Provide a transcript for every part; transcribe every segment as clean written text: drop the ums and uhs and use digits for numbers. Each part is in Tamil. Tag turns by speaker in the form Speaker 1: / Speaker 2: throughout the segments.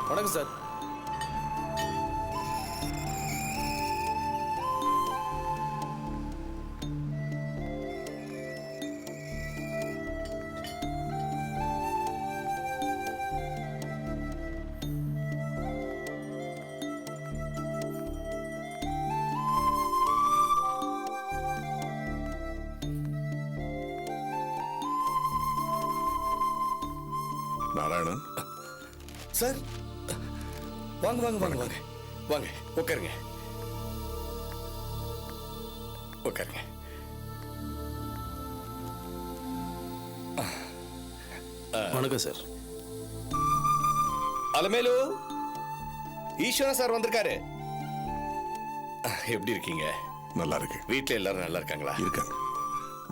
Speaker 1: வணக்கம் சார்.
Speaker 2: நாராயணன்
Speaker 1: சார் வாங்க வாங்க வாங்க வாங்க வாங்க உட்காருங்க உட்காருங்க.
Speaker 3: வணக்கம் சார்.
Speaker 1: அலமேலு, ஈஸ்வரன் சார் வந்திருக்காரு. எப்படி இருக்கீங்க?
Speaker 2: நல்லா இருக்கு.
Speaker 1: வீட்டுல எல்லாரும் நல்லா இருக்காங்களா?
Speaker 2: இருக்காங்க.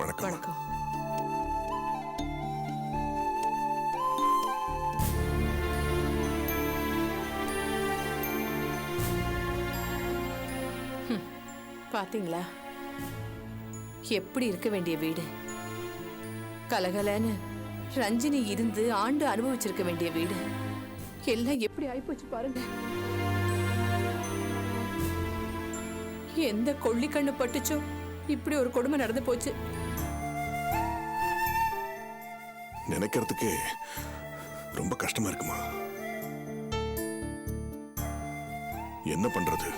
Speaker 2: வணக்கம்.
Speaker 4: வணக்கம். பாத்தீங்களா எப்படி இருக்க வேண்டிய வீடு? கலகலன்னு ரஞ்சினி இருந்து ஆண்டு அனுபவிச்சிருக்க வேண்டிய வீடு எல்லாம் எப்படி ஆயிப்போச்சு பாருங்க. எந்த கொள்ளி கண்ணு பட்டுச்சோ இப்படி ஒரு கொடுமை நடந்து போச்சு.
Speaker 2: நினைக்கிறதுக்கே ரொம்ப கஷ்டமா இருக்குமா? என்ன பண்றது?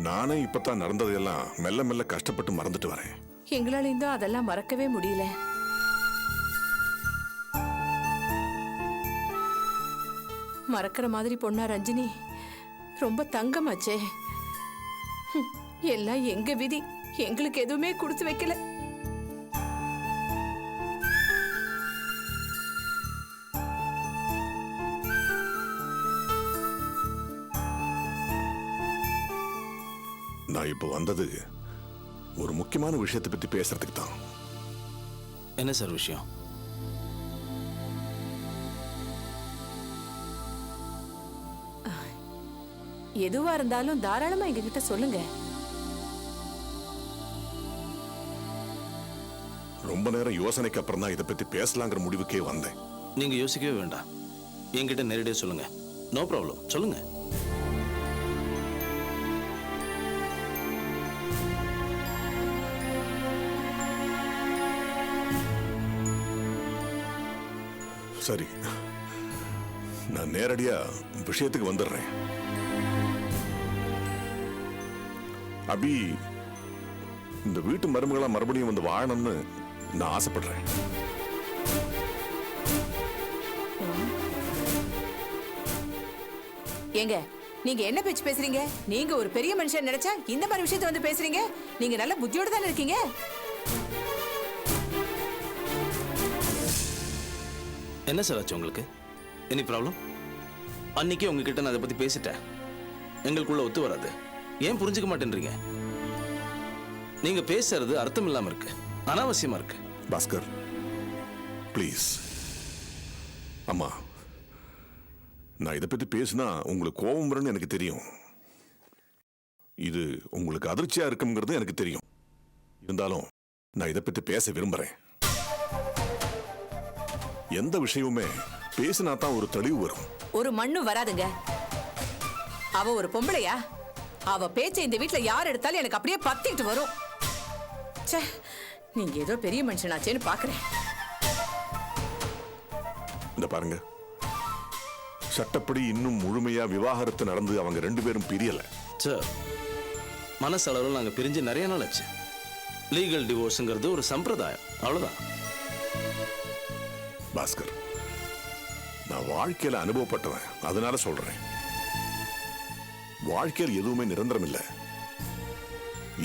Speaker 2: நானே இப்பதான் நடந்ததெல்லாம் மெல்ல மெல்ல கஷ்டப்பட்டு மறந்துட்டு வரேன்.
Speaker 4: எங்களாலையும் தான் அதெல்லாம் மறக்கவே முடியல. மறக்கிற மாதிரி பொண்ணா ரஞ்சினி ரொம்ப தங்கமாச்சே. எல்லாம் எங்க விதி. எங்களுக்கு எதுவுமே கொடுத்து வைக்கல.
Speaker 2: நான் இப்போ வந்தது ஒரு முக்கியமான விஷயத்தை பத்தி பேசுறதுக்கு தான்.
Speaker 3: என்ன சார் விஷயம்?
Speaker 4: எதுவா இருந்தாலும் தாராளமா எங்க கிட்ட சொல்லுங்க.
Speaker 2: ரொம்ப நேரம் யோசனைக்கு அப்புறம் தான் இதை பத்தி பேசலாங்கிற முடிவுக்கே வந்தேன்.
Speaker 3: நீங்க யோசிக்கவே வேண்டாம். என்கிட்ட நேரடியாக சொல்லுங்க. நோ ப்ராப்ளம், சொல்லுங்க.
Speaker 2: சரி, நான் நேரடியா விஷயத்துக்கு வந்துடுறேன். அபி இந்த வீட்டு மருமகளா மறுபடியும் வந்து வாழணும்னு நான் ஆசைப்படுறேன்.
Speaker 4: ஏங்க, நீங்க என்ன பேச்சு பேசுறீங்க? நீங்க ஒரு பெரிய மனுஷன் நினைச்சா இந்த மாதிரி விஷயத்தை வந்து பேசுறீங்க? நீங்க நல்ல புத்தியோட தானே இருக்கீங்க.
Speaker 3: என்ன சார் ஆச்சு உங்களுக்கு? Any problem? அன்னைக்கே உங்ககிட்ட நான் அதை பத்தி பேசிட்டேன். எங்களுக்குள்ள ஒத்து வராது. ஏன் புரிஞ்சுக்க மாட்டேன்றீங்க? நீங்க பேசுறது அர்த்தம் இல்லாம இருக்கு, அனாவசியமா இருக்கு.
Speaker 2: பாஸ்கர் ப்ளீஸ். அம்மா, நான் இதை பத்தி பேசினா உங்களுக்கு கோபம் வரும்னு எனக்கு தெரியும். இது உங்களுக்கு அதிர்ச்சியா இருக்குங்கிறது எனக்கு தெரியும். இருந்தாலும் நான் இதை பத்தி பேச விரும்புறேன். எந்த விஷயமுமே பேசினா தான் ஒரு தெளிவு வரும்.
Speaker 4: ஒரு மண்ணு வராதுங்க. அவ ஒரு பொம்பளையா? அவ பேச்ச இந்த வீட்டுல யார் எடுத்தாலும் எனக்கு அப்படியே பத்திட்டு வரும். ச்சே, நீங்க ஏதோ பெரிய மனுஷனாச்சேன்னு பாக்குறேன்.
Speaker 2: இந்த பாருங்க, சட்டப்படி இன்னும் முழுமையா விவாகரத்து நடந்து அவங்க 2 பேரும் பிரியல.
Speaker 3: சார், மனசளவில் நாங்க பிரிஞ்சு நிறைய நாள் ஆச்சு. லீகல் டிவோர்ஸுங்கிறது ஒரு சம்பிரதாயம், அவ்வளவுதான்.
Speaker 2: பாஸ்கர், நான் வாழ்க்கையில அனுபவப்பட்டவன், அதனால சொல்றேன். வாழ்க்கையில் எதுவுமே நிரந்தரம் இல்லை.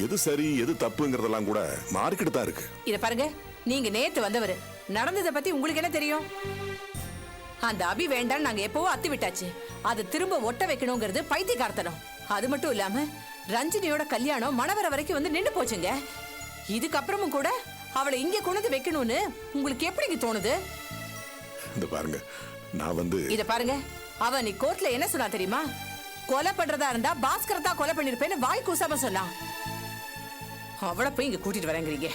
Speaker 2: எது சரி எது தப்புங்கிறதெல்லாம் கூட மாறிக்கிட்டு தான் இருக்கு.
Speaker 4: இத பாருங்க, நீங்க நேத்து வந்தவரு, நடந்ததை பத்தி உங்களுக்கு என்ன தெரியும்? அந்த அபி வேண்டாம் நாங்க எப்பவோ அத்து விட்டாச்சு. அது திரும்ப ஒட்ட வைக்கணுங்கிறது பைத்தியக்காரத்தனம். அது மட்டும் இல்லாம ரஞ்சினியோட கல்யாணம் மணவர வரைக்கும் வந்து நின்று போச்சுங்க. இதுக்கப்புறமும் கூட அவளை இங்க கொண்டு வைக்கணும்னு உங்களுக்கு எப்படிங்க தோணுது?
Speaker 2: இந்த பாருங்க, நான் வந்து
Speaker 4: இத பாருங்க, அவ நீ கோர்ட்ல என்ன சொன்னா தெரியுமா? கொலை பண்றதா இருந்தா பாஸ்கர் தான் கொலை பண்ணிருப்பேன்னு வாய் கூசாம சொன்னான். அவளை போய் இங்க கூட்டிட்டு வரேங்கிறீங்க.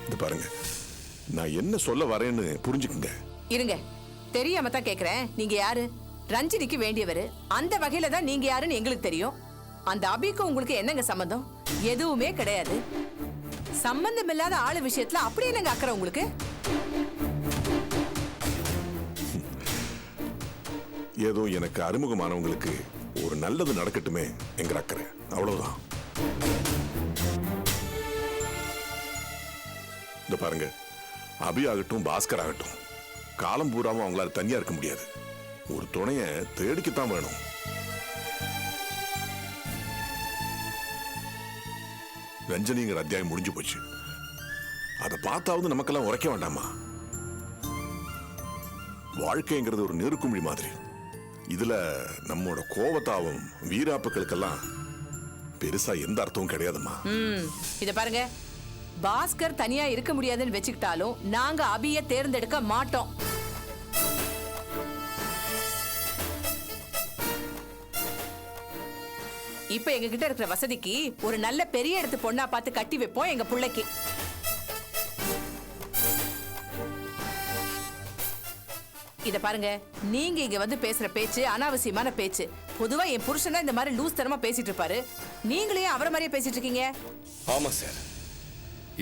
Speaker 2: இது பாருங்க, நான் என்ன சொல்ல வரேன்னு புரிஞ்சுக்குங்க.
Speaker 4: இருங்க, தெரியாம தான் கேக்குறேன். நீங்க யாரு? ரஞ்சினிக்கு வேண்டியவரு. அந்த வகையில தான் நீங்க யாருன்னு எங்களுக்கு தெரியும். அந்த அபிக்கு உங்களுக்கு என்னங்க சம்பந்தம்? எதுவுமே கிடையாது. சம்பந்தம் இல்லாத ஆளு விஷயத்துல அப்படி என்னங்க அக்கறை உங்களுக்கு?
Speaker 2: ஏதோ எனக்கு அறிமுகமானவங்களுக்கு ஒரு நல்லது நடக்கட்டுமே என்கிற அக்கறை, அவ்வளவுதான். இந்த பாருங்க, அபி ஆகட்டும் பாஸ்கர் ஆகட்டும், காலம் பூராவும் அவங்களால தனியா இருக்க முடியாது. ஒரு துணைய தேடிக்கத்தான் வேணும். ரஞ்சனிங்கிற அத்தியாயம் முடிஞ்சு போச்சு. அதை பார்த்தாவது நமக்கெல்லாம் உரைக்க வேண்டாமா? வாழ்க்கைங்கிறது ஒரு நெருக்குமிழி மாதிரி. இதுல நம்மோட கோவத்தாவும் வீராப்புகளுக்கெல்லாம் பெருசா எந்த அர்த்தமும் கிடையாதுமா.
Speaker 4: இத பாருங்க, பாஸ்கர் தனியா இருக்க முடியாதுன்னு வச்சுக்கிட்டாலும் நாங்க அபிய தேர்ந்தெடுக்க மாட்டோம். இப்ப எங்க கிட்ட இருக்கிற வசதிக்கு ஒரு நல்ல பெரிய இடத்து பொண்ணா பார்த்து கட்டி வைப்போம் எங்க புள்ளைக்கு. இத பாருங்க, நீங்க இங்க வந்து பேசுற பேச்சு அனாவசியமான பேச்சு. பொதுவா என் புருஷன் தான் இந்த மாதிரி லூஸ் தரமா பேசிட்டு இருப்பாரு. நீங்களே அவரை மாதிரியே பேசிட்டு இருக்கீங்க.
Speaker 1: ஆமா சார்,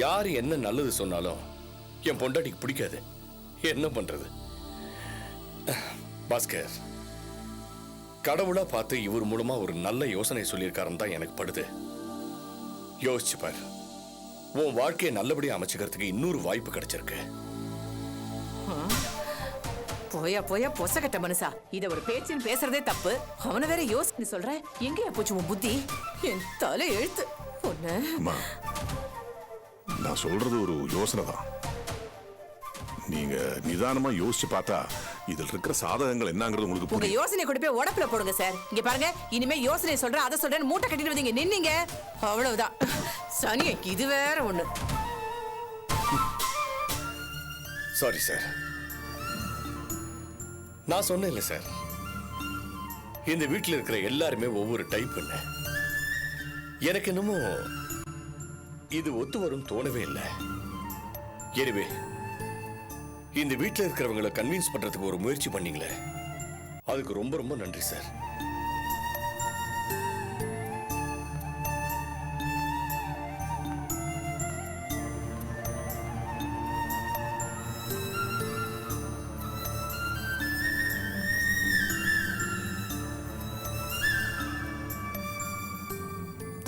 Speaker 1: யாரு என்ன நல்லது சொன்னாலும் என் பொண்டாட்டிக்கு பிடிக்காது. என்ன பண்றது? பாஸ்கர், கடவுளா பார்த்து இவர் மூலமா ஒரு நல்ல யோசனை சொல்லியிருக்காருன்னு தான் எனக்கு படுது. யோசிச்சு பாரு, உன் வாழ்க்கையை நல்லபடியா அமைச்சுக்கிறதுக்கு இன்னொரு வாய்ப்பு கிடைச்சிருக்கு.
Speaker 4: போயா போயா பொசகட்ட மனுஷா, இத ஒரு பேச்சுன்னு பேசுறதே தப்பு. அவனை வேற யோசிச்சு சொல்ற. எங்கேயா போச்சு உன் புத்தி? என் தலை எழுத்து ஒண்ணு.
Speaker 2: நான் சொல்றது ஒரு யோசனை தான். நீங்க நிதானமா யோசிச்சு பார்த்தா இதுல இருக்கிற சாதகங்கள் என்னங்கிறது உங்களுக்கு
Speaker 4: உங்க யோசனை கொண்டு போய் உடப்புல போடுங்க சார். இங்க பாருங்க, இனிமே யோசனை சொல்றேன் அதை சொல்றேன்னு மூட்டை கட்டிட்டு வந்தீங்க நின்னீங்க, அவ்வளவுதான். சனி, இது வேற ஒண்ணு.
Speaker 1: சாரி சார், நான் சொன்னேன் இல்ல சார், இந்த வீட்டில் இருக்கிற எல்லாருமே ஒவ்வொரு டைப். எனக்கு என்னமோ இது ஒத்து வரும் தோணவே இல்லை. எனவே இந்த வீட்டில் இருக்கிறவங்களை கன்வின்ஸ் பண்றதுக்கு ஒரு முயற்சி பண்ணீங்களே, அதுக்கு ரொம்ப ரொம்ப நன்றி சார்.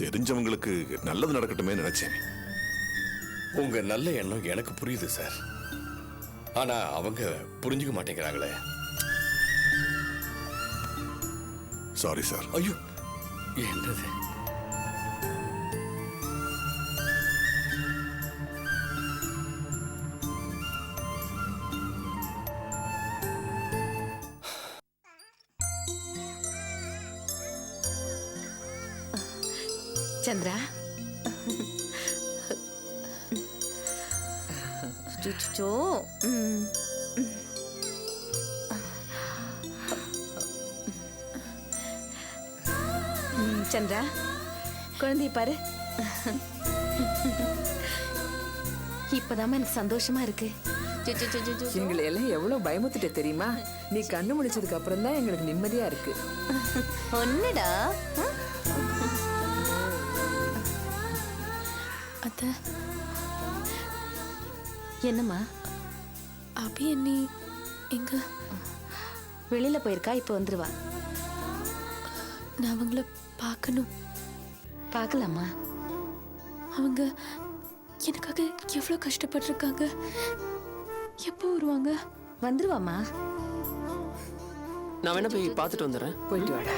Speaker 2: தெரிஞ்சவங்களுக்கு நல்லது நடக்கட்டுமே நினைச்சேன்.
Speaker 1: உங்க நல்ல எண்ணம் எனக்கு புரியுது சார். ஆனா அவங்க புரிஞ்சுக்க மாட்டேங்கிறாங்களே.
Speaker 2: Sorry sir.
Speaker 1: ஐயோ, என்னது?
Speaker 5: சந்திரா, சந்திரா, குழந்தைய பாரு. இப்பதான் எனக்கு சந்தோஷமா இருக்கு.
Speaker 6: எங்களை எல்லாம் எவ்வளவு பயமுத்துட்ட தெரியுமா? நீ கண்ணு முடிச்சதுக்கு அப்புறம் தான் எங்களுக்கு நிம்மதியா இருக்கு.
Speaker 5: ஒன்னுடா
Speaker 7: அத்தை,
Speaker 5: என்னம்மா?
Speaker 7: அபி அண்ணி எங்க?
Speaker 5: வெளியில போயிருக்கா, இப்ப வந்துருவா.
Speaker 7: நான் அவங்கள பார்க்கணும்.
Speaker 5: பார்க்கலாமா?
Speaker 7: அவங்க எனக்காக எவ்வளோ கஷ்டப்பட்டிருக்காங்க. எப்போ வருவாங்க?
Speaker 5: வந்துருவாமா?
Speaker 8: நான் வேணா போய் பார்த்துட்டு வந்துடுறேன்.
Speaker 6: போயிட்டு வாடா.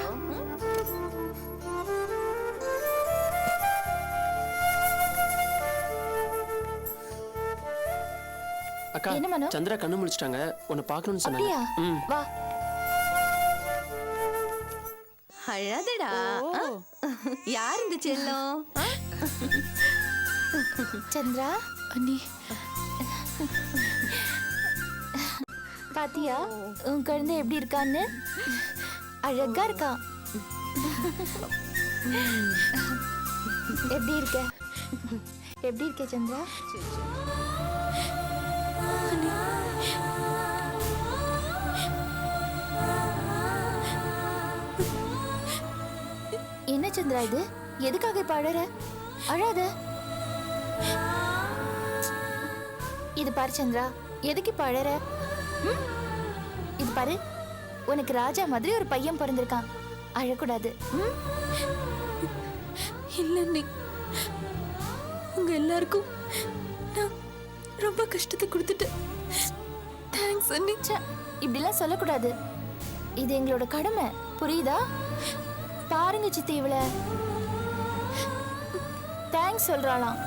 Speaker 8: அக்கா,
Speaker 7: என்ன மனோ?
Speaker 8: சந்திரா கண்ணு முடிச்சிட்டாங்க, உன்னை பார்க்கணும்னு சொன்னாங்க. ம்.
Speaker 7: வா.
Speaker 5: அழாதடா. யார் இந்த செல்லம்?
Speaker 7: சந்திரா அண்ணி,
Speaker 9: பாத்தியா உன் குழந்தை எப்படி இருக்கான்னு? அழகா இருக்கா. எப்படி இருக்க? எப்படி இருக்க சந்திரா? சந்திரா இது? எதுக்காக இப்ப அழற? அழாத. இது பாரு சந்திரா, எதுக்கு இப்ப அழற? ம்? இது பாரு, உனக்கு ராஜா மாதிரி ஒரு பையன் பிறந்திருக்கான். அழக்கூடாது. ம்?
Speaker 7: இல்ல அண்ணி, உங்க எல்லாருக்கும் நான் ரொம்ப கஷ்டத்தை கொடுத்துட்டேன். தேங்க்ஸ் அண்ணி.
Speaker 9: ச்சே, இப்படிலாம் சொல்லக்கூடாது. இது எங்களோட கடமை, புரியுதா? பாருங்க சித்தி, இவள தேங்க்ஸ் சொல்றாளாம்.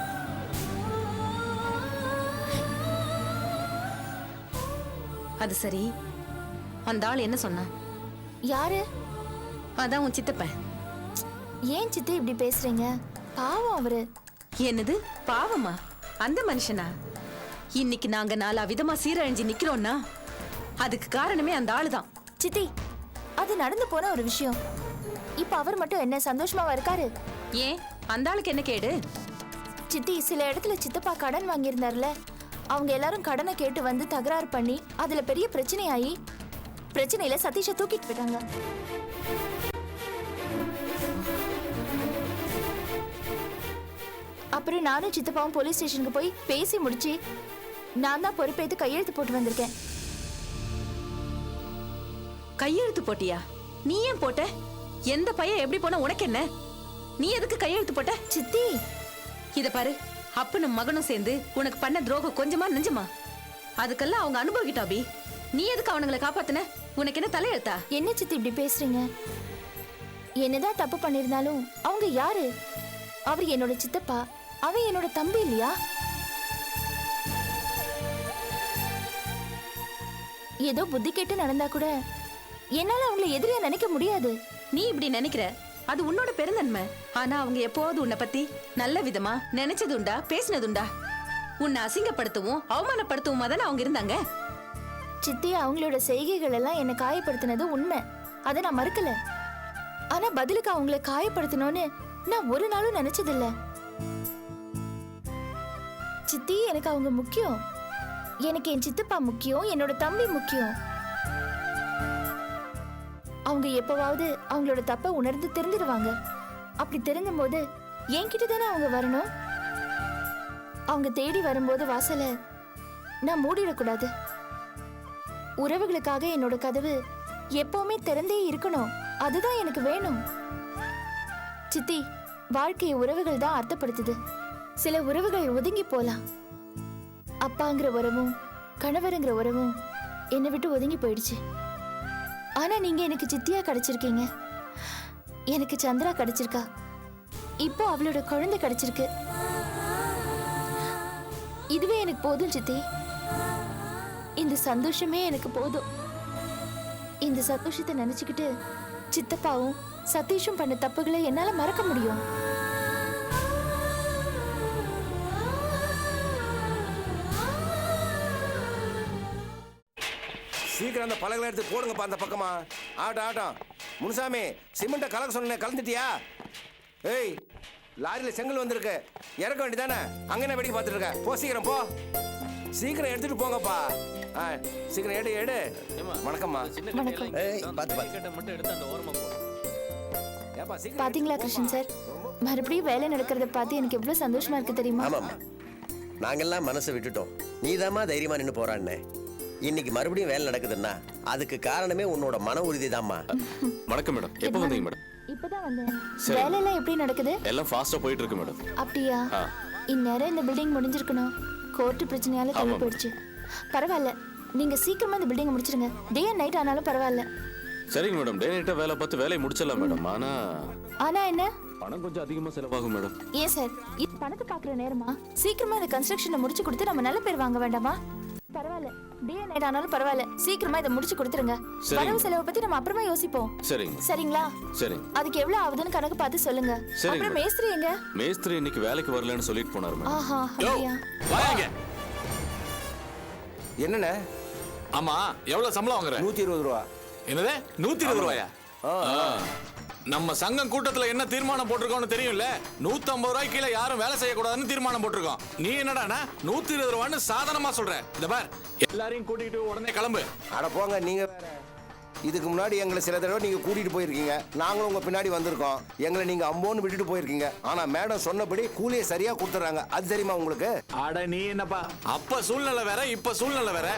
Speaker 5: அது சரி, அந்த ஆள் என்ன சொன்னா?
Speaker 9: யாரு?
Speaker 5: அதான் உன் சித்தப்பன்.
Speaker 9: ஏன் சித்தி இப்படி பேசுறீங்க? பாவம் அவரு.
Speaker 5: என்னது பாவமா? அந்த மனுஷனா? இன்னைக்கு நாங்க நாலா விதமா சீரழிஞ்சு நிக்கிறோம்னா அதுக்கு காரணமே அந்த ஆளுதான்.
Speaker 9: சித்தி, அது நடந்து போன ஒரு விஷயம். இப்ப அவர் மட்டும் என்ன சந்தோஷமாவா இருக்காரு?
Speaker 5: ஏன் அந்த ஆளுக்கு என்ன கேடு?
Speaker 9: சித்தி, சில இடத்துல சித்தப்பா கடன் வாங்கியிருந்தார்ல, அவங்க எல்லாரும் கடனை கேட்டு வந்து தகராறு பண்ணி அதுல பெரிய பிரச்சனையாயி பிரச்சனையில சதீஷை தூக்கிட்டு போயிட்டாங்க. அப்புறம் நானும் சித்தப்பாவும் போலீஸ் ஸ்டேஷனுக்கு போய் பேசி முடிச்சு நான் தான் பொறுப்பேற்று கையெழுத்து போட்டு வந்திருக்கேன்.
Speaker 5: கையெழுத்து போட்டியா? நீ ஏன் போட்ட? எந்த பையன் எப்படி போன உனக்கு என்ன? நீ எதுக்கு கையெழுத்து போட்ட?
Speaker 9: சித்தி,
Speaker 5: இத பாரு, அப்பனும் மகனும் சேர்ந்து உனக்கு பண்ண துரோகம் கொஞ்சமா நெஞ்சமா? அதுக்கெல்லாம் அவங்க அனுபவிக்கிட்டா அபி. நீ எதுக்கு அவனுங்களை காப்பாத்துன? உனக்கு என்ன தலையெழுத்தா?
Speaker 9: என்ன சித்தி இப்படி பேசுறீங்க? என்னதான் தப்பு பண்ணிருந்தாலும் அவங்க யாரு? அவர் என்னோட சித்தப்பா, அவன் என்னோட தம்பி இல்லையா? ஏதோ புத்தி கேட்டு நடந்தா கூட என்னால அவங்களை எதிரியா நினைக்க முடியாது.
Speaker 5: நீ இப்படி நினைக்கிற, அது உன்னோட பெருந்தன்மை. ஆனா அவங்க எப்போது உன்னை பத்தி நல்ல விதமா நினைச்சதுண்டா, பேசினதுண்டா? உன்னை அசிங்கப்படுத்தவும் அவமானப்படுத்தவும் தானே அவங்க இருந்தாங்க.
Speaker 9: சித்தி, அவங்களோட செய்கைகள் எல்லாம் என்னை காயப்படுத்தினது உண்மை, அதை நான் மறுக்கல. ஆனா பதிலுக்கு அவங்கள காயப்படுத்தணும்னு நான் ஒரு நாளும் நினைச்சதில்ல. சித்தி, எனக்கு அவங்க முக்கியம். எனக்கு என் சித்தப்பா முக்கியம், என்னோட தம்பி முக்கியம். அவங்க எப்பவாவது அவங்களோட தப்ப உணர்ந்து தெரிஞ்சிருவாங்க. அப்படி தெரிஞ்சும் போது என்கிட்ட தானே அவங்க வரணும். அவங்க தேடி வரும்போது வாசலை நான் மூடிடக்கூடாது. உறவுகளுக்காக என்னோட கதவு எப்பவுமே திறந்தே இருக்கணும். அதுதான் எனக்கு வேணும். சித்தி, வாழ்க்கையை உறவுகள் தான் அர்த்தப்படுத்துது. சில உறவுகள் ஒதுங்கி போலாம். அப்பாங்கிற உறவும் கணவருங்கிற உறவும் என்னை விட்டு ஒதுங்கி போயிடுச்சு. ஆனா நீங்க எனக்கு சித்தியா கிடைச்சிருக்கீங்க. எனக்கு சந்திரா கிடைச்சிருக்கா. இப்போ அவளோட குழந்தை கிடைச்சிருக்கு. இதுவே எனக்கு போதும் சித்தி. இந்த சந்தோஷமே எனக்கு போதும். இந்த சந்தோஷத்தை நினைச்சுக்கிட்டு சித்தப்பாவும் சதீஷும் பண்ண தப்புகளை என்னால மறக்க முடியும்.
Speaker 10: சீக்கிரம் அந்த பலகளை எடுத்து போடுங்கப்பா அந்த பக்கமா. ஆட்டம் ஆட்டம். முனுசாமி, சிமெண்ட்டை கலக்க சொன்னேன், கலந்துட்டியா? ஏய், லாரியில் செங்கல் வந்திருக்கு, இறக்க வேண்டியதானே? அங்கே என்ன வேடிக்கை பார்த்துட்டு இருக்க? போ சீக்கிரம், போ சீக்கிரம் எடுத்துட்டு போங்கப்பா. சீக்கிரம் எடு எடு. வணக்கம்மா.
Speaker 9: பாத்தீங்களா கிருஷ்ணன் சார், மறுபடியும் வேலை நடக்கிறத பார்த்து எனக்கு எவ்வளவு சந்தோஷமா இருக்கு தெரியுமா?
Speaker 11: ஆமாம்மா, நாங்கெல்லாம் மனசை விட்டுட்டோம். நீதாம்மா தைரியமா நின்று போறான்னு. இன்னைக்கு மறுபடியும் வேலை நடக்குதுன்னா அதுக்கு காரணமே உன்னோட மன உறுதி தான்மா.
Speaker 3: வணக்கம் மேடம். எப்போ வந்தீங்க மேடம்?
Speaker 9: இப்பதான் வந்தேன். வேலை எல்லாம் எப்படி நடக்குது?
Speaker 3: எல்லாம் ஃபாஸ்டா போயிட்டு இருக்கு மேடம்.
Speaker 9: அப்படியா? இந்நேரம் இந்த பில்டிங் முடிஞ்சிருக்கணும். கோர்ட் பிரச்சனையால தள்ளி போயிடுச்சு. பரவாயில்ல, நீங்க சீக்கிரமா இந்த பில்டிங் முடிச்சிருங்க. டே அண்ட் நைட் ஆனாலும் பரவாயில்ல.
Speaker 3: சரிங்க மேடம், டே நைட்டா வேலை பார்த்து வேலையை முடிச்சிடலாம் மேடம்.
Speaker 9: ஆனா என்ன?
Speaker 3: பணம் கொஞ்சம் அதிகமா செலவாகும் மேடம்.
Speaker 9: ஏன் சார், இது பணத்தை பாக்குற நேரமா? சீக்கிரமா இந்த கன்ஸ்ட்ரக்ஷனை முடிச்சு கொடுத்து நம்ம நல்ல பேர் வாங்க வேண்டாமா? பரவாயில்ல, டே அண்ட் நைட் ஆனாலும் பரவாயில்ல, சீக்கிரமா இதை முடிச்சு கொடுத்துருங்க. வரவு செலவை பத்தி நம்ம அப்புறமா யோசிப்போம்.
Speaker 3: சரிங்க.
Speaker 9: சரிங்களா?
Speaker 3: சரிங்க.
Speaker 9: அதுக்கு எவ்வளவு ஆகுதுன்னு கணக்கு பார்த்து சொல்லுங்க. அப்புறம் மேஸ்திரி எங்க?
Speaker 3: மேஸ்திரி இன்னைக்கு வேலைக்கு வரலன்னு சொல்லிட்டு போனாரு மேடம்.
Speaker 9: ஆஹா, அப்படியா?
Speaker 3: வாங்க.
Speaker 10: என்னண்ணே?
Speaker 12: ஆமா, எவ்வளவு சம்பளம் வாங்குற?
Speaker 10: 120 ரூபா.
Speaker 12: என்னது 120 ரூபாயா? நம்ம சங்கம் கூட்டத்துல என்ன தீர்மானம் போட்டிருக்கோம்னு தெரியும்ல? 150 ரூபாய்க்கு கீழே யாரும் வேலை செய்யக்கூடாதுன்னு தீர்மானம் போட்டிருக்கோம். நீ என்னடானா 120 ரூபான்னு சாதாரணமா சொல்ற? இந்த பார், எல்லாரையும் கூட்டிட்டு உடனே கிளம்பு.
Speaker 10: அட போங்க, நீங்க வேற. இதுக்கு முன்னாடி எங்களை சில தடவை நீங்க கூட்டிட்டு போயிருக்கீங்க, நாங்களும் உங்க பின்னாடி வந்திருக்கோம். எங்களை நீங்க அம்போன்னு விட்டுட்டு போயிருக்கீங்க. ஆனா மேடம் சொன்னபடி கூலியை சரியா கொடுத்துறாங்க. அது தெரியுமா உங்களுக்கு?
Speaker 12: அட நீ என்னப்பா, அப்ப சூழ்நிலை வேற இப்ப சூழ்நிலை வேற.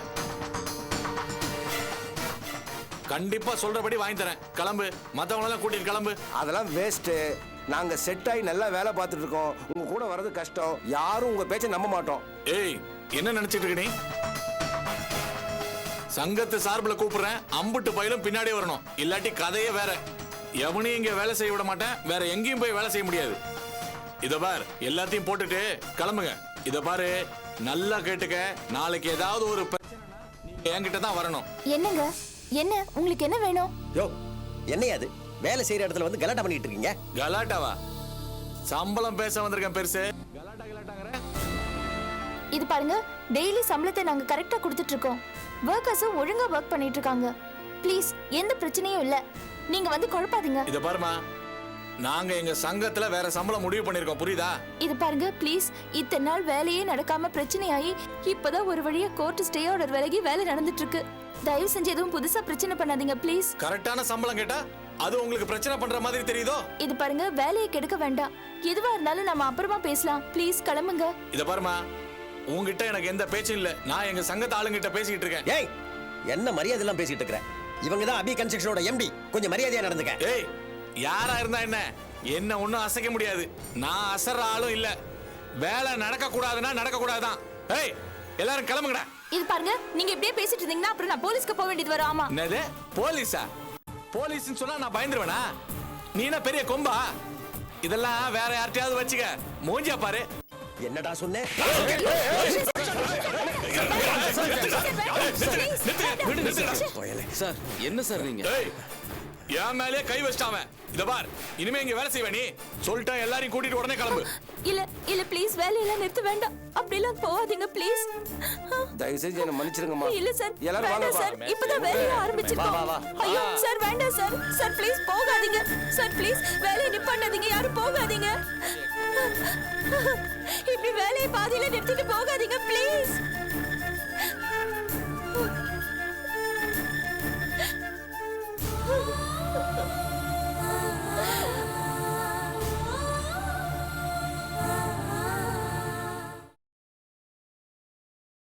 Speaker 12: கண்டிப்பா சொல்றபடி வாங்கி தரேன். கிளம்பு, மத்தவங்க எல்லாம் கூட்டிட்டு கிளம்பு.
Speaker 10: அதெல்லாம் வேஸ்ட். நாங்க செட் ஆகி நல்லா வேலை பார்த்துட்டு இருக்கோம். உங்க கூட வர்றது கஷ்டம். யாரும் உங்க பேச்சை நம்ப மாட்டோம்.
Speaker 12: ஏய், என்ன நினைச்சிட்டு இருக்க நீ? சங்கத்து சார்பில் கூப்பிடுறேன், அம்புட்டு பயிலும் பின்னாடியே வரணும். இல்லாட்டி கதையே வேற. எவனையும் இங்க வேலை செய்ய விட மாட்டேன். வேற எங்கேயும் போய் வேலை செய்ய முடியாது. இத பார், எல்லாத்தையும் போட்டுட்டு கிளம்புங்க. இத பாரு, நல்லா கேட்டுக்க. நாளைக்கு ஏதாவது ஒரு பிரச்சனைனா நீங்க என்கிட்ட தான் வரணும்.
Speaker 9: என்னங்க என்ன உங்களுக்கு என்ன வேணும்?
Speaker 11: யோ என்னையா அது? வேலை செய்யற இடத்துல வந்து கலாட்டா பண்ணிட்டு இருக்கீங்க.
Speaker 12: கலாட்டாவா? சம்பளம் பேச வந்திருக்கேன் பெருசு. கலாட்டாங்கிற
Speaker 9: இது பாருங்க, டெய்லி சம்பளத்தை நாங்க கரெக்டா கொடுத்துட்டு இருக்கோம். ஒர்க்கர்ஸும் ஒழுங்கா ஒர்க் பண்ணிட்டு இருக்காங்க. ப்ளீஸ், எந்த பிரச்சனையும் இல்ல. நீங்க வந்து குழப்பாதீங்க.
Speaker 12: இத பாருமா, நாங்க எங்க சங்கத்துல வேற சம்பளம் முடிவு பண்ணிருக்கோம், புரியுதா?
Speaker 9: இது பாருங்க ப்ளீஸ், இத்தனை நாள் வேலையே நடக்காம பிரச்சனையாகி இப்பதான் ஒரு வழியா கோர்ட் ஸ்டே ஆர்டர் விலகி வேலை நடந்துட்டு இருக்கு. தயவு செஞ்சு எதுவும் புதுசா பிரச்சனை பண்ணாதீங்க ப்ளீஸ்.
Speaker 12: கரெக்டான சம்பளம் கேட்டா அது உங்களுக்கு பிரச்சனை பண்ற மாதிரி தெரியுதோ?
Speaker 9: இது பாருங்க, வேலையை கெடுக்க வேண்டாம். எதுவா இருந்தாலும் நம்ம அப்புறமா பேசலாம். ப்ளீஸ் கிளம்புங்க.
Speaker 12: இத பாருமா, உங்ககிட்ட எனக்கு எந்த பேச்சும் இல்ல. நான் எங்க சங்கத்து ஆளுங்கிட்ட பேசிட்டு இருக்கேன்.
Speaker 11: ஏய், என்ன மரியாதை எல்லாம் பேசிட்டு இருக்கற? இவங்க தான் அபி கன்ஸ்ட்ரக்ஷனோட எம்டி. கொஞ்சம் மரியாதையா நடந்துக்க.
Speaker 12: ஏய், யாரா இருந்தா என்ன ஒண்ணும் அசைக்க முடியாது. நான் அசற ஆளும் இல்ல. வேலை நடக்க கூடாதுன்னா நடக்க கூடாதுதான். ஏய், எல்லாரும் கிளம்புங்கடா.
Speaker 9: இது பாருங்க, நீங்க இப்படியே பேசிட்டு இருந்தீங்கன்னா அப்புறம் நான் போலீஸ்க்கு போக வேண்டியது வரும். ஆமா.
Speaker 12: என்னது போலீஸா? போலீஸ்னு சொன்னா நான் பயந்துருவேனா? நீ என்ன பெரிய கொம்பா? இதெல்லாம் வேற யார்ட்டையாவது வச்சுக்க. மூஞ்சியா பாரு.
Speaker 11: என்னடா சொன்னே?
Speaker 3: சார், என்ன சார் நீங்க?
Speaker 12: என் மேலே கை வச்சிட்டாவன். இத பார், இனிமே இங்க வேலை செய்வ நீ. சொல்லிட்டா எல்லாரையும் கூட்டிட்டு உடனே கிளம்பு.
Speaker 9: இல்ல ப்ளீஸ், வேலையெல்லாம் நிறுத்த வேண்டாம். அப்படிலாம் போகாதீங்க ப்ளீஸ்.
Speaker 10: தயவு செஞ்சு என்ன மன்னிச்சிருங்கம்மா.
Speaker 9: இல்ல சார்,
Speaker 10: எல்லாரும் வாங்க
Speaker 9: சார். இப்பதான் வேலையை ஆரம்பிச்சிருக்கோம். ஐயோ சார், வேண்டாம் சார். சார் ப்ளீஸ் போகாதீங்க. சார் ப்ளீஸ், வேலையை நிப்பாட்டாதீங்க. யாரும் போகாதீங்க. இப்படி வேலையை பாதியில நிறுத்திட்டு